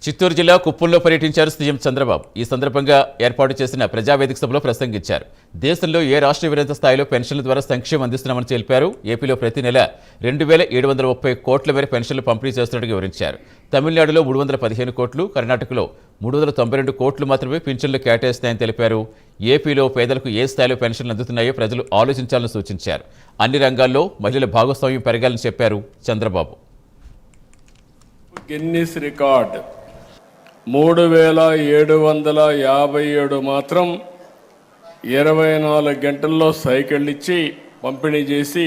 చిత్తూరు జిల్లా కుప్పంలో పర్యటించారు సీఎం చంద్రబాబు. ఈ సందర్భంగా ఏర్పాటు చేసిన ప్రజావేదిక సభలో ప్రసంగించారు. దేశంలో ఏ రాష్ట్ర వినత స్థాయిలో పెన్షన్ల ద్వారా సంక్షేమం అందిస్తున్నామని తెలిపారు. ఏపీలో ప్రతి నెల 2,730 కోట్ల మేర పెన్షన్లు పంపిణీ చేస్తున్నట్టు వివరించారు. తమిళనాడులో 315 కోట్లు, కర్ణాటకలో 392 కోట్లు మాత్రమే పింఛన్లు కేటాయిస్తాయని తెలిపారు. ఏపీలో పేదలకు ఏ స్థాయిలో పెన్షన్లు అందుతున్నాయో ప్రజలు ఆలోచించాలని సూచించారు. అన్ని రంగాల్లో మహిళల భాగస్వామ్యం పెరగాలని చెప్పారు చంద్రబాబు. గిన్నిస్ రికార్డ్ 3,757 మాత్రం 24 గంటల్లో సైకిళ్ళు ఇచ్చి పంపిణీ చేసి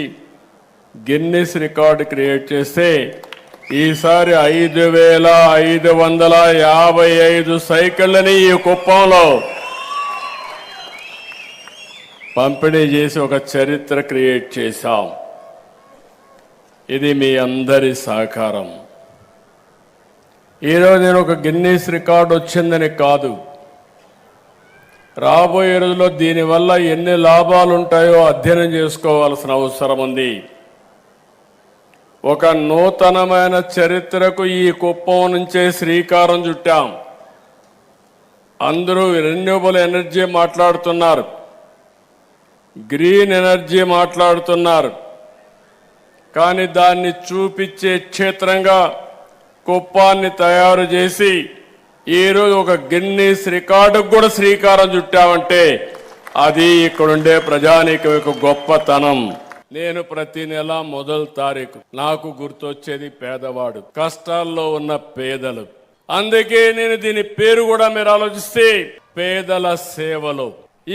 గిన్నిస్ రికార్డు క్రియేట్ చేస్తే ఈసారి 5,555 సైకిళ్ళని ఈ కుప్పంలో పంపిణీ చేసి ఒక చరిత్ర క్రియేట్ చేశాం. ఇది మీ అందరి సహకారం. ఈరోజు నేను ఒక గిన్నీస్ రికార్డు వచ్చిందని కాదు, రాబోయే రోజుల్లో దీనివల్ల ఎన్ని లాభాలు ఉంటాయో అధ్యయనం చేసుకోవాల్సిన అవసరం ఉంది. ఒక నూతనమైన చరిత్రకు ఈ కుప్పం నుంచే శ్రీకారం చుట్టాం. అందరూ రెన్యూబుల్ ఎనర్జీ మాట్లాడుతున్నారు, గ్రీన్ ఎనర్జీ మాట్లాడుతున్నారు, కానీ దాన్ని చూపించే క్షేత్రంగా కుప్పాన్ని తయారు చేసి ఈరోజు ఒక గిన్నీస్ రికార్డుకు కూడా శ్రీకారం చుట్టామంటే అది ఇక్కడుండే ప్రజానీకం యొక్క గొప్పతనం. నేను ప్రతి నెల మొదటి తారీఖు నాకు గుర్తొచ్చేది పేదవాడు, కష్టాల్లో ఉన్న పేదలు. అందుకే నేను దీని పేరు కూడా మీరు ఆలోచిస్తే పేదల సేవలు.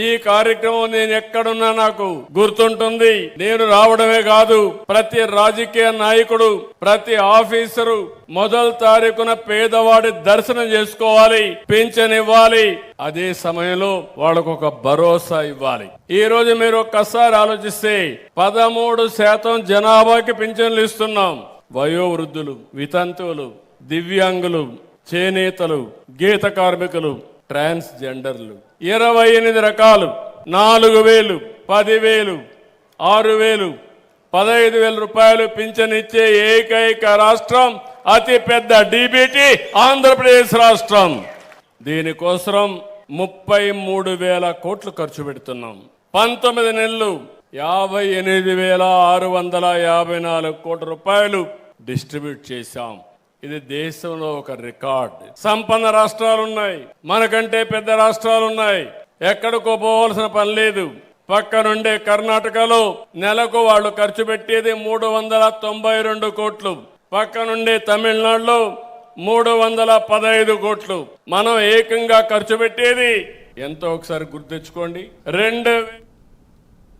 ఈ కార్యక్రమం నేను ఎక్కడున్నా నాకు గుర్తుంటుంది. నేను రావడమే కాదు, ప్రతి రాజకీయ నాయకుడు, ప్రతి ఆఫీసరు మొదటి తారీఖున పేదవాడి దర్శనం చేసుకోవాలి, పింఛన్ ఇవ్వాలి, అదే సమయంలో వాళ్ళకు ఒక భరోసా ఇవ్వాలి. ఈ రోజు మీరు ఒక్కసారి ఆలోచిస్తే 13% జనాభాకి పింఛన్లు ఇస్తున్నాం. వయోవృద్ధులు, వితంతువులు, దివ్యాంగులు, చేనేతలు, గీత కార్మికులు, ట్రాన్స్జెండర్లు 28 రకాలు, 4,000, 10,000, 6,000, 15,000 రూపాయలు పింఛన్ ఇచ్చే ఏకైక రాష్ట్రం, అతి పెద్ద డీబీటీ ఆంధ్రప్రదేశ్ రాష్ట్రం. దీనికోసం 33,000 కోట్లు ఖర్చు పెడుతున్నాం. 19 నెలలు 58,654 కోట్ల రూపాయలు డిస్ట్రిబ్యూట్ చేశాం. ఇది దేశంలో ఒక రికార్డ్. సంపన్న రాష్ట్రాలు ఉన్నాయి, మనకంటే పెద్ద రాష్ట్రాలు ఉన్నాయి, ఎక్కడికో పోవాల్సిన పని లేదు. పక్క నుండే కర్ణాటకలో నెలకు వాళ్ళు ఖర్చు పెట్టేది 392 కోట్లు, పక్క నుండే తమిళనాడులో 315 కోట్లు. మనం ఏకంగా ఖర్చు పెట్టేది ఎంతో ఒకసారి గుర్తెచ్చుకోండి, 2